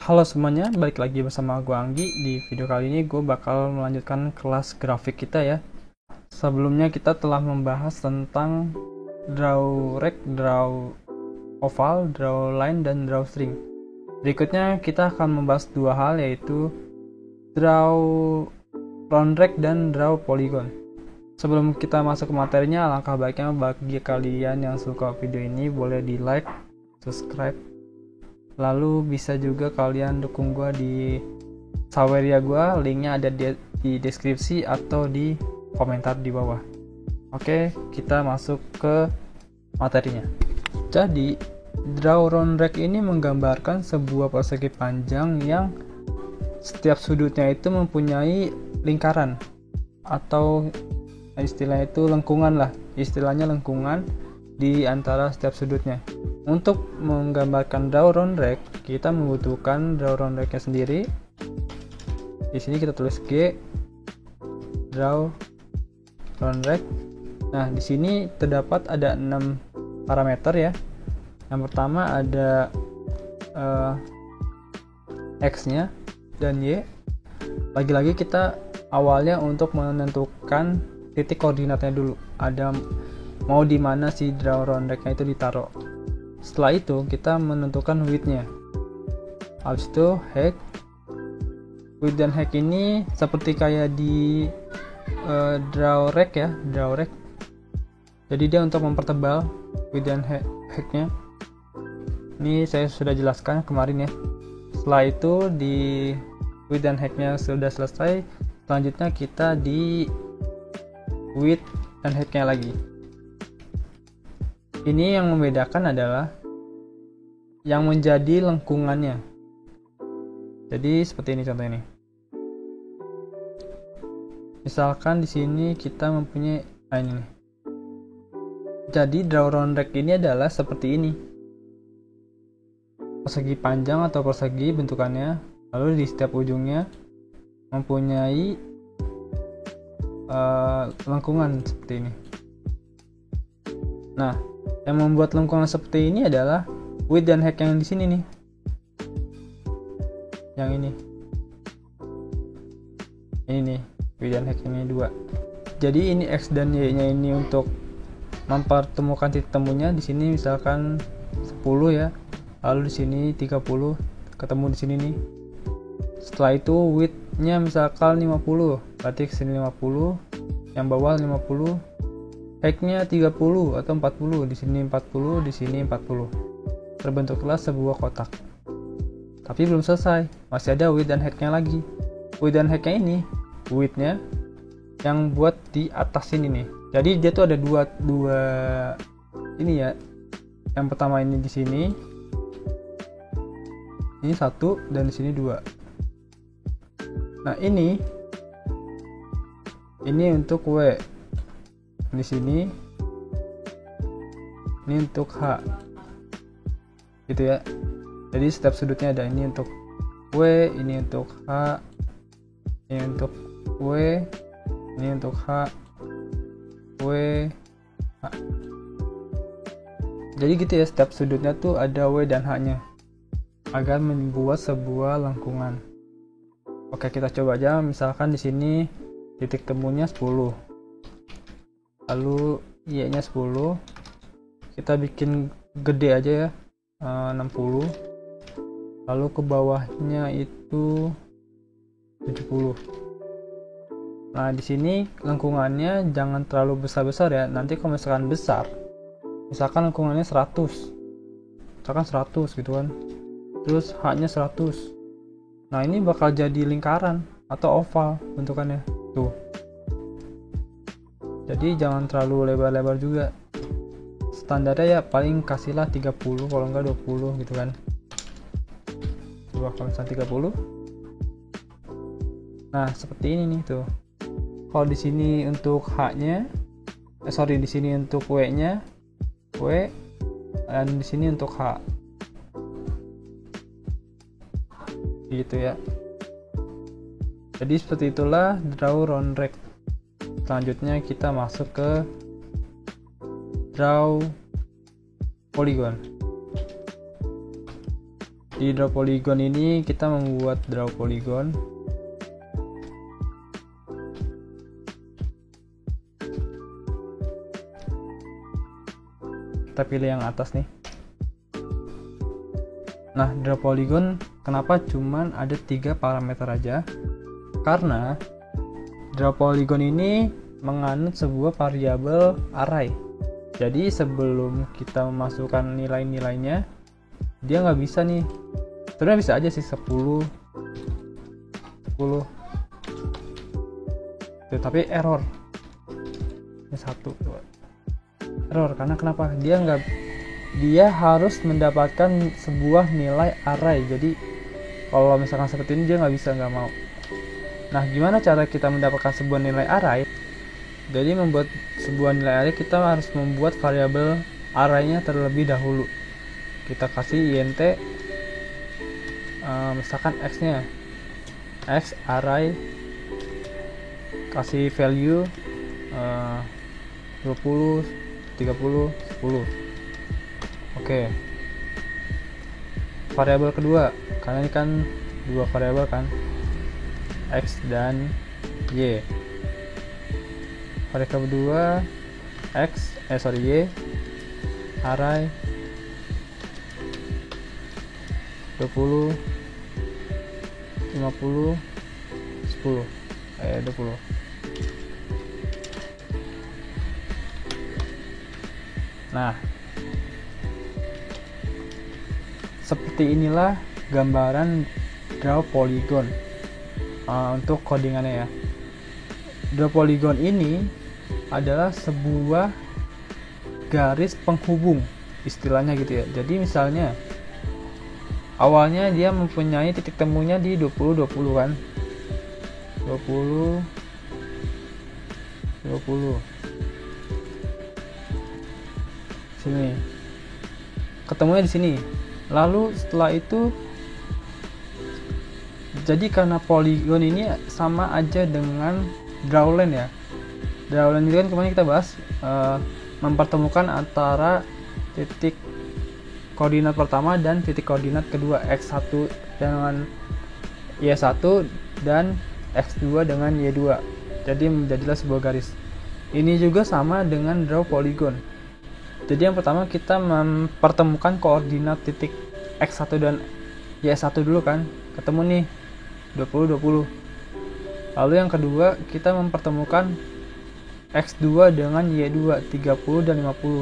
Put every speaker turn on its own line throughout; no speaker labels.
Halo semuanya, balik lagi bersama gue Anggi. Di video kali ini gue bakal melanjutkan kelas grafik kita ya. Sebelumnya kita telah membahas tentang draw rect, draw oval, draw line, dan draw string. Berikutnya kita akan membahas dua hal, yaitu draw round rect dan draw polygon. Sebelum kita masuk ke materinya, alangkah baiknya bagi kalian yang suka video ini boleh di like, subscribe, lalu bisa juga kalian dukung gue di Saweria gue, linknya ada di deskripsi atau di komentar di bawah. Oke, kita masuk ke materinya. Jadi draw round rect ini menggambarkan sebuah persegi panjang yang setiap sudutnya itu mempunyai lingkaran, atau istilahnya itu lengkungan lah, istilahnya lengkungan di antara setiap sudutnya. Untuk menggambarkan draw round rect, kita membutuhkan draw round rect-nya sendiri. Di sini kita tulis G, draw round rect. Nah, di sini terdapat ada 6 parameter ya. Yang pertama ada X-nya dan Y. Lagi-lagi kita awalnya untuk menentukan titik koordinatnya dulu. Ada mau di mana si draw round rect-nya itu ditaruh. Setelah itu kita menentukan width-nya. Habis itu height. Width dan height ini seperti kayak di draw rect ya, draw rect. Jadi dia untuk mempertebal width dan height-nya. Ini saya sudah jelaskan kemarin ya. Setelah itu di width dan height-nya sudah selesai, selanjutnya kita di width dan height-nya lagi. Ini yang membedakan adalah yang menjadi lengkungannya. Jadi seperti ini contohnya nih. Misalkan di sini kita mempunyai ini nih. Jadi draw round rect ini adalah seperti ini. Persegi panjang atau persegi bentukannya, lalu di setiap ujungnya mempunyai lengkungan seperti ini. Nah, yang membuat lengkungan seperti ini adalah width dan height yang di sini nih. Yang ini. Ini nih, width dan height ini 2. Jadi ini X dan Y-nya ini untuk mempertemukan titik temunya. Di sini misalkan 10 ya. Lalu di sini 30 ketemu di sini nih. Setelah itu width-nya misalkan 50. Berarti ke sini 50, yang bawah 50. Height-nya 30 atau 40, di sini 40, di sini 40. Terbentuklah sebuah kotak. Tapi belum selesai, masih ada width dan height-nya lagi. Width dan height-nya ini, width-nya yang buat di atas ini nih. Jadi dia tuh ada dua ini ya. Yang pertama ini di sini. Ini 1 dan di sini 2. Nah, ini untuk W. Di sini ini untuk H gitu ya. Jadi setiap sudutnya ada, ini untuk W, ini untuk H, ini untuk W, ini untuk H, W, H. Jadi gitu ya, setiap sudutnya tuh ada W dan H nya agar membuat sebuah lengkungan. Oke, kita coba aja. Misalkan di sini titik temunya 10, lalu Y-nya 10, kita bikin gede aja ya, 60, lalu ke bawahnya itu 70. Nah, di sini lengkungannya jangan terlalu besar-besar ya. Nanti kalau misalkan besar, misalkan lengkungannya 100, misalkan 100 gitu kan, terus H-nya 100. Nah, ini bakal jadi lingkaran atau oval bentukannya tuh. Jadi jangan terlalu lebar-lebar juga. Standarnya ya paling kasihlah 30, kalau enggak 20 gitu kan. Coba kalau misalnya 30. Nah, seperti ini nih tuh. Kalau di sini untuk H-nya, di sini untuk W-nya, W, dan di sini untuk H. Gitu ya. Jadi seperti itulah draw round rect. Selanjutnya kita masuk ke draw polygon. Di draw polygon ini kita membuat draw polygon. Kita pilih yang atas nih. Nah, draw polygon kenapa cuman ada 3 parameter aja? Karena draw polygon ini menganut sebuah variabel array. Jadi sebelum kita memasukkan nilai-nilainya, dia nggak bisa nih. Sebenarnya bisa aja sih 10. Tuh, tapi error. Ini 1, 2. Error karena kenapa? Dia harus mendapatkan sebuah nilai array. Jadi kalau misalkan seperti ini dia nggak mau. Nah, gimana cara kita mendapatkan sebuah nilai array? Jadi membuat sebuah nilai array kita harus membuat variabel array-nya terlebih dahulu. Kita kasih int misalkan x-nya, x array, kasih value 20, 30, 10. Oke. Variabel kedua, karena ini kan 2 variabel kan, x dan y. Variabel kedua y array 20, 50, 10, 20. Nah, seperti inilah gambaran draw polygon untuk codingannya ya. Draw polygon ini adalah sebuah garis penghubung istilahnya gitu ya. Jadi misalnya awalnya dia mempunyai titik temunya di 20 kan, 20 sini, ketemunya di sini. Lalu setelah itu, jadi karena polygon ini sama aja dengan drawline ya. Drawline itu kan kemarin kita bahas mempertemukan antara titik koordinat pertama dan titik koordinat kedua, x1 dengan y1 dan x2 dengan y2. Jadi menjadilah sebuah garis. Ini juga sama dengan draw polygon. Jadi yang pertama kita mempertemukan koordinat titik x1 dan y1 dulu kan, ketemu nih 20. Lalu yang kedua kita mempertemukan x2 dengan y2 30 dan 50.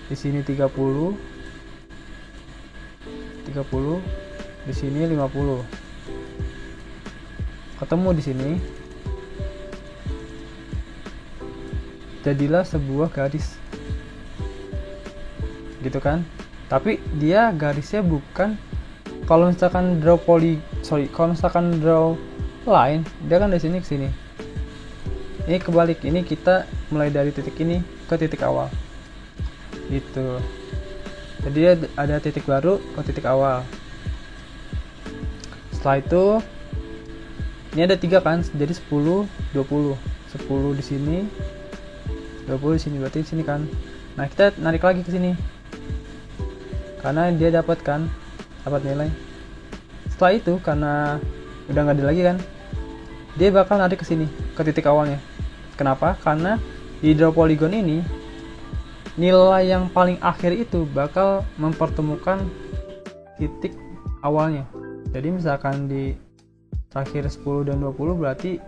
Di sini 30, di sini 50. Ketemu di sini. Jadilah sebuah garis. Gitu kan? Tapi dia garisnya bukan, kalau misalkan kalau misalkan draw line, dia kan dari sini ke sini. Ini kebalik. Ini kita mulai dari titik ini ke titik awal. Gitu. Jadi ada titik baru ke titik awal. Setelah itu ini ada 3 kan, jadi 10, 20. 10 di sini, 20 di sini, berarti di sini kan. Nah, kita narik lagi ke sini. Karena dia dapat nilai. Setelah itu karena udah nggak ada lagi kan, dia bakal narik ke sini, ke titik awalnya. Kenapa? Karena di draw polygon ini nilai yang paling akhir itu bakal mempertemukan titik awalnya. Jadi misalkan di terakhir 10 dan 20 berarti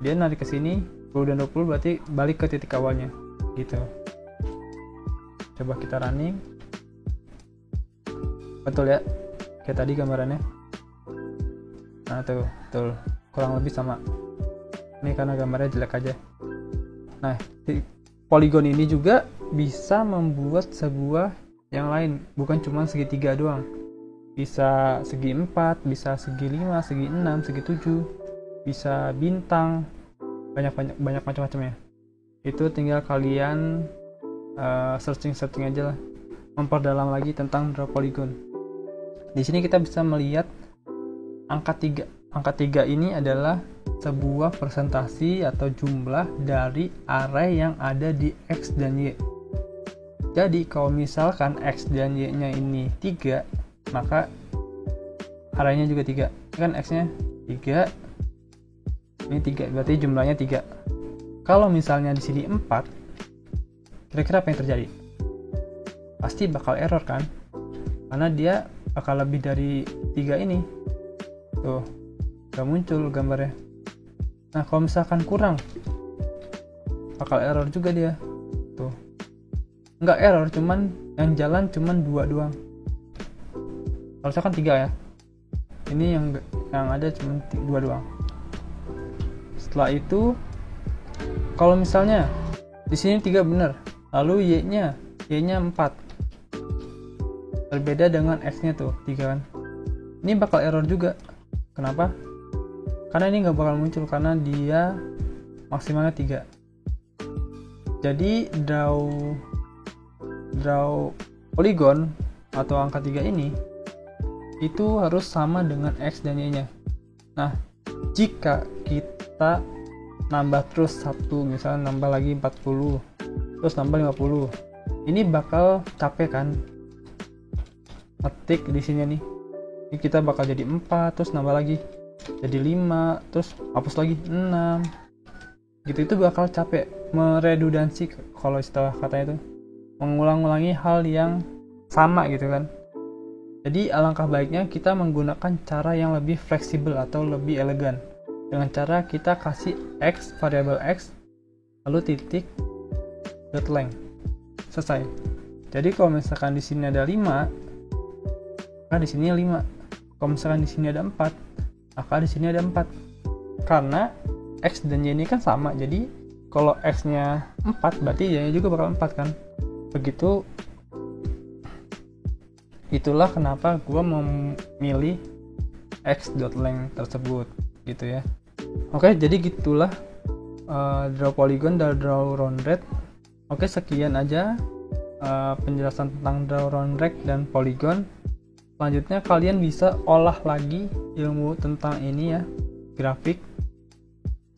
dia narik ke sini, 10 dan 20 berarti balik ke titik awalnya gitu. Coba kita running. Betul ya, kayak tadi gambarannya. Nah tuh, betul, kurang lebih sama. Ini karena gambarnya jelek aja. Nah, polygon ini juga bisa membuat sebuah yang lain, bukan cuma segitiga doang. Bisa segi 4, bisa segi 5, segi 6, segi 7, bisa bintang, banyak macam-macamnya. Itu tinggal kalian searching aja lah, memperdalam lagi tentang draw polygon. Di sini kita bisa melihat angka 3. Angka 3 ini adalah sebuah presentasi atau jumlah dari array yang ada di X dan Y. Jadi kalau misalkan X dan Y nya ini 3, maka arraynya juga 3. Kan X-nya 3, ini 3, berarti jumlahnya 3. Kalau misalnya di sini 4, kira-kira apa yang terjadi? Pasti bakal error kan? Karena dia bakal lebih dari 3 ini. Tuh, gak muncul gambarnya. Nah, kalau misalkan kurang, bakal error juga dia. Tuh. Nggak error, cuman yang jalan cuman 2 doang. Kalau misalkan 3 ya. Ini yang ada cuman 2 doang. Setelah itu, kalau misalnya di sini 3 benar, lalu y-nya 4. Berbeda dengan x-nya tuh 3 kan. Ini bakal error juga. Kenapa? Karena ini nggak bakal muncul karena dia maksimalnya 3. Jadi draw polygon atau angka 3 ini itu harus sama dengan x dan y-nya. Nah, jika kita nambah terus 1, misalnya nambah lagi 40, terus nambah 50, ini bakal capek kan? Ngetik di sini nih, ini kita bakal jadi 4, terus nambah lagi jadi 5, terus hapus lagi 6 gitu. Itu bakal capek, meredundansi kalau istilah katanya itu, mengulang-ulangi hal yang sama gitu kan. Jadi alangkah baiknya kita menggunakan cara yang lebih fleksibel atau lebih elegan, dengan cara kita kasih x, variabel x, lalu titik .length, selesai. Jadi kalau misalkan di sini ada 5, maka di sini 5. Kalau misalkan di sini ada 4, maka di sini ada 4. Karena x dan y ini kan sama. Jadi kalau x-nya 4, berarti y-nya juga bakal 4 kan. Begitu. Itulah kenapa gua memilih x.length tersebut gitu ya. Oke, jadi gitulah draw polygon dan draw round rect. Oke, sekian aja penjelasan tentang draw round rect dan polygon. Selanjutnya kalian bisa olah lagi ilmu tentang ini ya, grafik,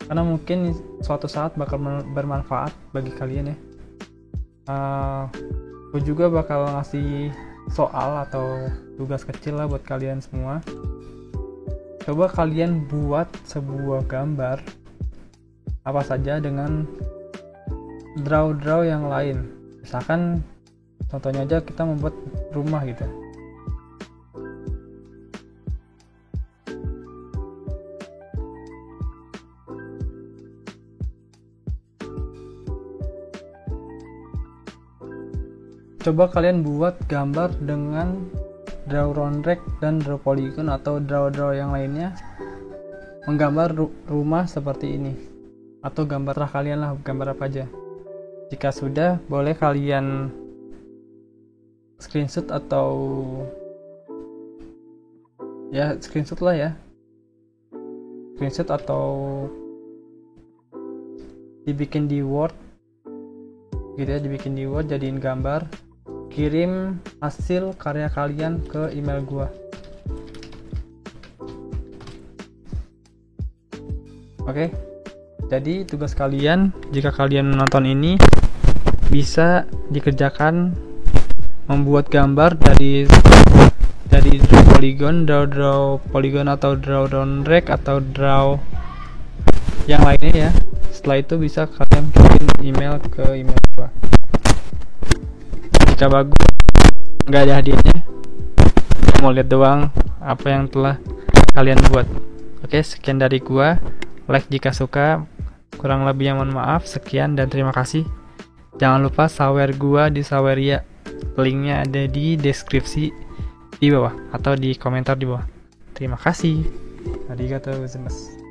karena mungkin suatu saat bakal bermanfaat bagi kalian ya. Gue juga bakal ngasih soal atau tugas kecil lah buat kalian semua. Coba kalian buat sebuah gambar apa saja dengan draw yang lain. Misalkan contohnya aja kita membuat rumah gitu. Coba kalian buat gambar dengan draw round rect dan draw polygon atau draw yang lainnya, menggambar rumah seperti ini, atau gambar terserah kalian lah, gambar apa aja. Jika sudah, boleh kalian screenshot atau ya screenshot lah ya, screenshot atau dibikin di Word gitu ya, dibikin di Word jadiin gambar, kirim hasil karya kalian ke email gua. Oke, jadi tugas kalian jika kalian menonton ini bisa dikerjakan membuat gambar dari draw polygon atau draw round rect atau draw yang lainnya ya. Setelah itu bisa kalian kirim email ke email gua. Jika bagus, nggak ada hadiahnya, mau lihat doang apa yang telah kalian buat. Oke, sekian dari gua. Like jika suka, kurang lebihnya mohon maaf. Sekian dan terima kasih. Jangan lupa sawer gua di Saweria, linknya ada di deskripsi di bawah atau di komentar di bawah. Terima kasih. Arigatou gozaimasu.